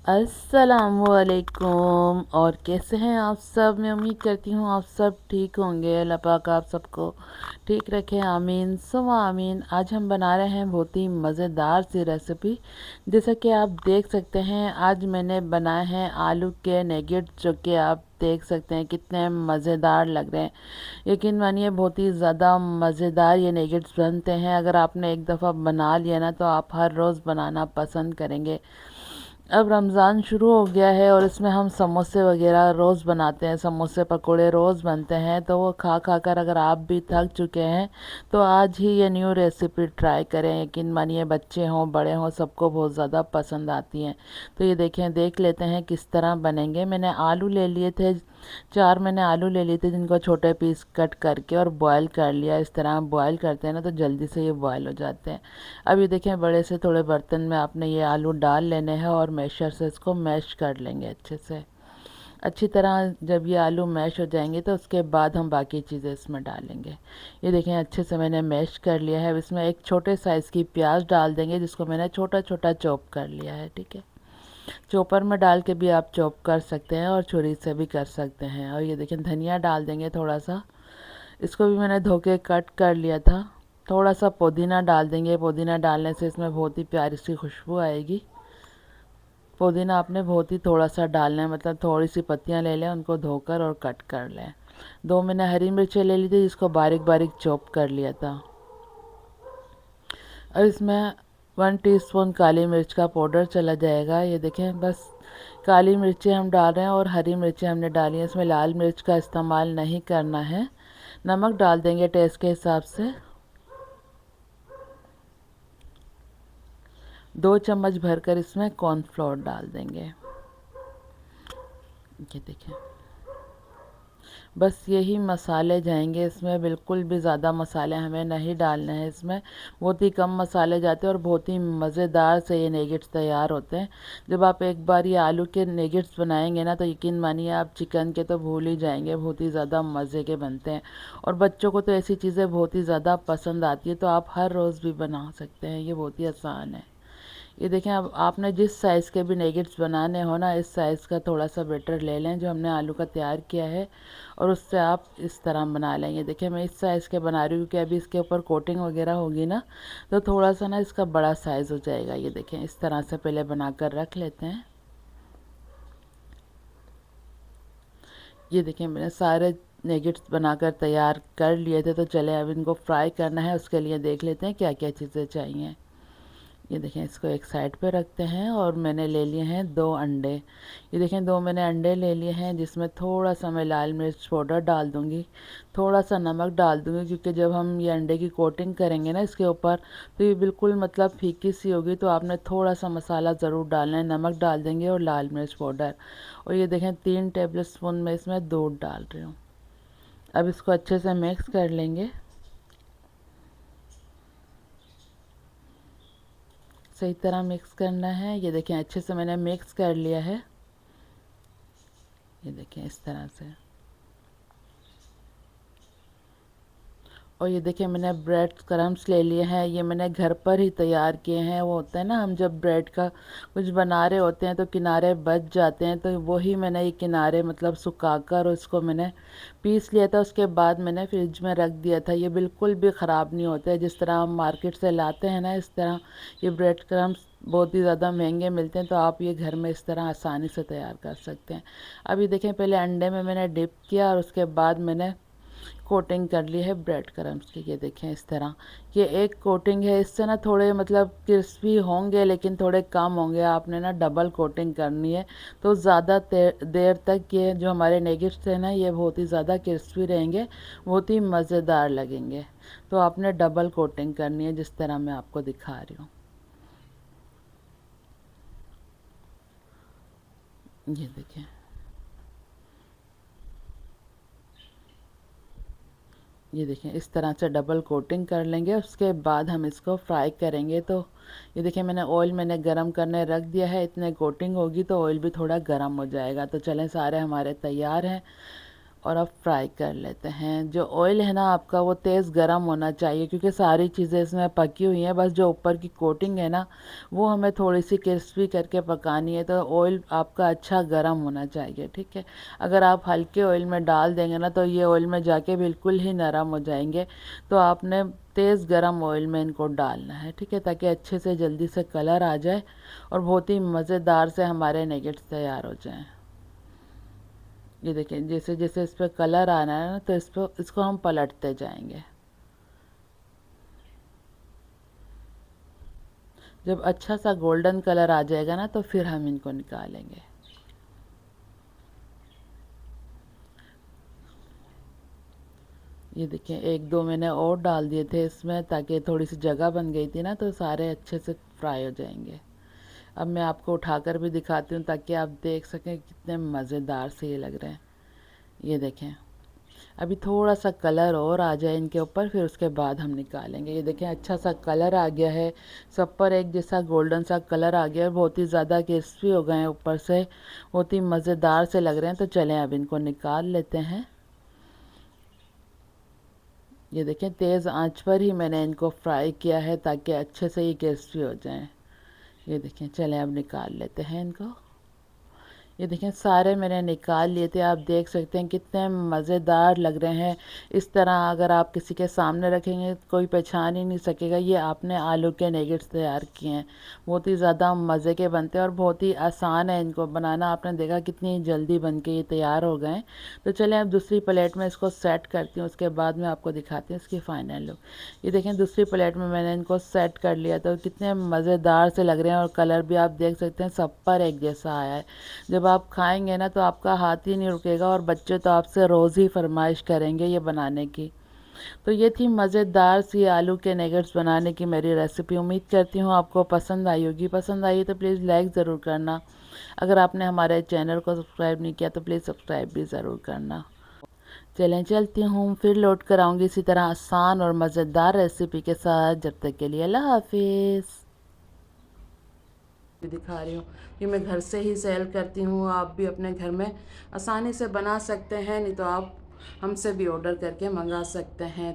अस्सलामुअलैकुम। और कैसे हैं आप सब? मैं उम्मीद करती हूँ आप सब ठीक होंगे। अल्लाह पाक आप सबको ठीक रखे, आमीन सुमा आमीन। आज हम बना रहे हैं बहुत ही मज़ेदार सी रेसिपी। जैसा कि आप देख सकते हैं, आज मैंने बनाए हैं आलू के नगेट्स, जो कि आप देख सकते हैं कितने मज़ेदार लग रहे हैं। यकीन मानिए बहुत ही ज़्यादा मज़ेदार ये नगेट्स बनते हैं। अगर आपने एक दफ़ा बना लिया ना, तो आप हर रोज़ बनाना पसंद करेंगे। अब रमज़ान शुरू हो गया है और इसमें हम समोसे वगैरह रोज़ बनाते हैं, समोसे पकोड़े रोज़ बनते हैं। तो वो खा खा कर अगर आप भी थक चुके हैं, तो आज ही ये न्यू रेसिपी ट्राई करें। यकीन मानिए बच्चे हों बड़े हों, सबको बहुत ज़्यादा पसंद आती हैं। तो ये देख लेते हैं किस तरह बनेंगे। मैंने आलू ले लिए थे, 4 मैंने आलू ले लिए थे, जिनको छोटे पीस कट करके और बॉयल कर लिया। इस तरह बॉयल करते हैं ना, तो जल्दी से ये बॉयल हो जाते हैं। अब ये देखें, बड़े से थोड़े बर्तन में आपने ये आलू डाल लेने हैं और मैशर से इसको मैश कर लेंगे अच्छे से। अच्छी तरह जब ये आलू मैश हो जाएंगे, तो उसके बाद हम बाकी चीज़ें इसमें डालेंगे। ये देखें, अच्छे से मैंने मैश कर लिया है। अब इसमें एक छोटे साइज़ की प्याज डाल देंगे, जिसको मैंने छोटा छोटा चॉप कर लिया है। ठीक है, चॉपर में डाल के भी आप चॉप कर सकते हैं और छुरी से भी कर सकते हैं। और ये देखें, धनिया डाल देंगे थोड़ा सा, इसको भी मैंने धो के कट कर लिया था। थोड़ा सा पुदीना डाल देंगे, पुदीना डालने से इसमें बहुत ही प्यारी सी खुशबू आएगी। पुदीना आपने बहुत ही थोड़ा सा डालना है, मतलब थोड़ी सी पत्तियां ले लें, उनको धोकर और कट कर लें। 2 मैंने हरी मिर्चें ले ली थी, जिसको बारीक बारीक चॉप कर लिया था। और इसमें 1 टीस्पून काली मिर्च का पाउडर चला जाएगा। ये देखें, बस काली मिर्चें हम डाल रहे हैं और हरी मिर्चें हमने डाली हैं। इसमें लाल मिर्च का इस्तेमाल नहीं करना है। नमक डाल देंगे टेस्ट के हिसाब से। 2 चम्मच भरकर इसमें कॉर्नफ्लोर डाल देंगे। ये देखें, बस यही मसाले जाएंगे इसमें। बिल्कुल भी ज़्यादा मसाले हमें नहीं डालने हैं इसमें। बहुत ही कम मसाले जाते हैं और बहुत ही मज़ेदार से ये नेगेट्स तैयार होते हैं। जब आप एक बार ये आलू के नेगेट्स बनाएंगे ना, तो यकीन मानिए आप चिकन के तो भूल ही जाएंगे। बहुत ही ज़्यादा मज़े के बनते हैं और बच्चों को तो ऐसी चीज़ें बहुत ही ज़्यादा पसंद आती है। तो आप हर रोज़ भी बना सकते हैं, ये बहुत ही आसान है। ये देखें, अब आपने जिस साइज़ के भी नेगेट्स बनाने हो ना, इस साइज़ का थोड़ा सा बैटर ले लें जो हमने आलू का तैयार किया है, और उससे आप इस तरह बना लें। ये देखें, मैं इस साइज़ के बना रही हूँ कि अभी इसके ऊपर कोटिंग वगैरह होगी ना, तो थोड़ा सा ना इसका बड़ा साइज़ हो जाएगा। ये देखें, इस तरह से पहले बना कर रख लेते हैं। ये देखें, मैंने सारे नेगेट्स बनाकर तैयार कर लिए थे। तो चले अब इनको फ्राई करना है, उसके लिए देख लेते हैं क्या क्या चीज़ें चाहिए। ये देखें, इसको एक साइड पे रखते हैं और मैंने ले लिए हैं 2 अंडे। ये देखें, 2 मैंने अंडे ले लिए हैं, जिसमें थोड़ा सा मैं लाल मिर्च पाउडर डाल दूँगी, थोड़ा सा नमक डाल दूँगी, क्योंकि जब हम ये अंडे की कोटिंग करेंगे ना इसके ऊपर, तो ये बिल्कुल मतलब फीकी सी होगी। तो आपने थोड़ा सा मसाला ज़रूर डालना है। नमक डाल देंगे और लाल मिर्च पाउडर। और ये देखें, 3 टेबल स्पून में इसमें दूध डाल रही हूँ। अब इसको अच्छे से मिक्स कर लेंगे, सही तरह मिक्स करना है। ये देखें, अच्छे से मैंने मिक्स कर लिया है। ये देखें, इस तरह से। और ये देखिए, मैंने ब्रेड क्रम्स ले लिए हैं। ये मैंने घर पर ही तैयार किए हैं। वो होता है ना, हम जब ब्रेड का कुछ बना रहे होते हैं तो किनारे बच जाते हैं, तो वही मैंने ये किनारे मतलब सुखाकर उसको मैंने पीस लिया था। उसके बाद मैंने फ्रिज में रख दिया था। ये बिल्कुल भी ख़राब नहीं होते, जिस तरह हम मार्केट से लाते हैं ना, इस तरह ये ब्रेड क्रम्स बहुत ही ज़्यादा महंगे मिलते हैं। तो आप ये घर में इस तरह आसानी से तैयार कर सकते हैं। अब ये देखें, पहले अंडे में मैंने डिप किया और उसके बाद मैंने कोटिंग कर ली है ब्रेड क्रम्स की। ये देखें, इस तरह ये एक कोटिंग है। इससे ना थोड़े मतलब क्रिस्पी होंगे, लेकिन थोड़े कम होंगे। आपने ना डबल कोटिंग करनी है, तो ज़्यादा देर तक ये जो हमारे नेगेट्स हैं ना, ये बहुत ही ज़्यादा क्रिस्पी रहेंगे, बहुत ही मज़ेदार लगेंगे। तो आपने डबल कोटिंग करनी है, जिस तरह मैं आपको दिखा रही हूँ। ये देखें, ये देखें, इस तरह से डबल कोटिंग कर लेंगे। उसके बाद हम इसको फ्राई करेंगे। तो ये देखें, ऑयल मैंने गरम करने रख दिया है। इतने कोटिंग होगी तो ऑयल भी थोड़ा गरम हो जाएगा। तो चलें, सारे हमारे तैयार हैं। और अब फ्राई कर लेते हैं। जो ऑयल है ना आपका वो तेज़ गरम होना चाहिए, क्योंकि सारी चीज़ें इसमें पकी हुई हैं, बस जो ऊपर की कोटिंग है ना वो हमें थोड़ी सी क्रिस्पी करके पकानी है। तो ऑयल आपका अच्छा गरम होना चाहिए, ठीक है। अगर आप हल्के ऑयल में डाल देंगे ना तो ये ऑयल में जाके बिल्कुल ही नरम हो जाएंगे। तो आपने तेज़ गरम ऑयल में इनको डालना है, ठीक है, ताकि अच्छे से जल्दी से कलर आ जाए और बहुत ही मज़ेदार से हमारे नगेट्स तैयार हो जाएं। ये देखें, जैसे जैसे इस पर कलर आना है ना तो इसको हम पलटते जाएंगे। जब अच्छा सा गोल्डन कलर आ जाएगा ना तो फिर हम इनको निकालेंगे। ये देखें, एक दो मैंने और डाल दिए थे इसमें ताकि थोड़ी सी जगह बन गई थी ना, तो सारे अच्छे से फ्राई हो जाएंगे। अब मैं आपको उठाकर भी दिखाती हूँ ताकि आप देख सकें कितने मज़ेदार से ये लग रहे हैं। ये देखें, अभी थोड़ा सा कलर और आ जाए इनके ऊपर, फिर उसके बाद हम निकालेंगे। ये देखें, अच्छा सा कलर आ गया है, सब पर एक जैसा गोल्डन सा कलर आ गया है, बहुत ही ज़्यादा क्रिस्पी हो गए हैं ऊपर से, बहुत ही मज़ेदार से लग रहे हैं। तो चलें अब इनको निकाल लेते हैं। ये देखें, तेज़ आंच पर ही मैंने इनको फ्राई किया है ताकि अच्छे से ये क्रिस्पी हो जाएं। ये देखें, चलें अब निकाल लेते हैं इनको। ये देखें, सारे मैंने निकाल लिए थे। आप देख सकते हैं कितने मज़ेदार लग रहे हैं। इस तरह अगर आप किसी के सामने रखेंगे कोई पहचान ही नहीं सकेगा ये आपने आलू के नेगेट्स तैयार किए हैं। बहुत ही ज़्यादा मज़े के बनते हैं और बहुत ही आसान है इनको बनाना। आपने देखा कितनी जल्दी बन के ये तैयार हो गए। तो चलें अब दूसरी प्लेट में इसको सेट करती हूँ, उसके बाद मैं आपको दिखाती हूँ इसकी फ़ाइनल लुक। ये देखें, दूसरी प्लेट में मैंने इनको सेट कर लिया, तो कितने मज़ेदार से लग रहे हैं और कलर भी आप देख सकते हैं सब पर एक जैसा आया है। जब आप खाएंगे ना तो आपका हाथ ही नहीं रुकेगा और बच्चे तो आपसे रोज़ ही फरमाइश करेंगे ये बनाने की। तो ये थी मज़ेदार सी आलू के नगेट्स बनाने की मेरी रेसिपी। उम्मीद करती हूँ आपको पसंद आई होगी। पसंद आई तो प्लीज़ लाइक ज़रूर करना। अगर आपने हमारे चैनल को सब्सक्राइब नहीं किया तो प्लीज़ सब्सक्राइब भी ज़रूर करना। चलें, चलती हूँ, फिर लौट कर आऊँगी इसी तरह आसान और मज़ेदार रेसिपी के साथ। जब तक के लिए अल्लाह हाफिज़। दिखा रही हूँ कि मैं घर से ही सेल करती हूँ। आप भी अपने घर में आसानी से बना सकते हैं, नहीं तो आप हमसे भी ऑर्डर करके मंगा सकते हैं।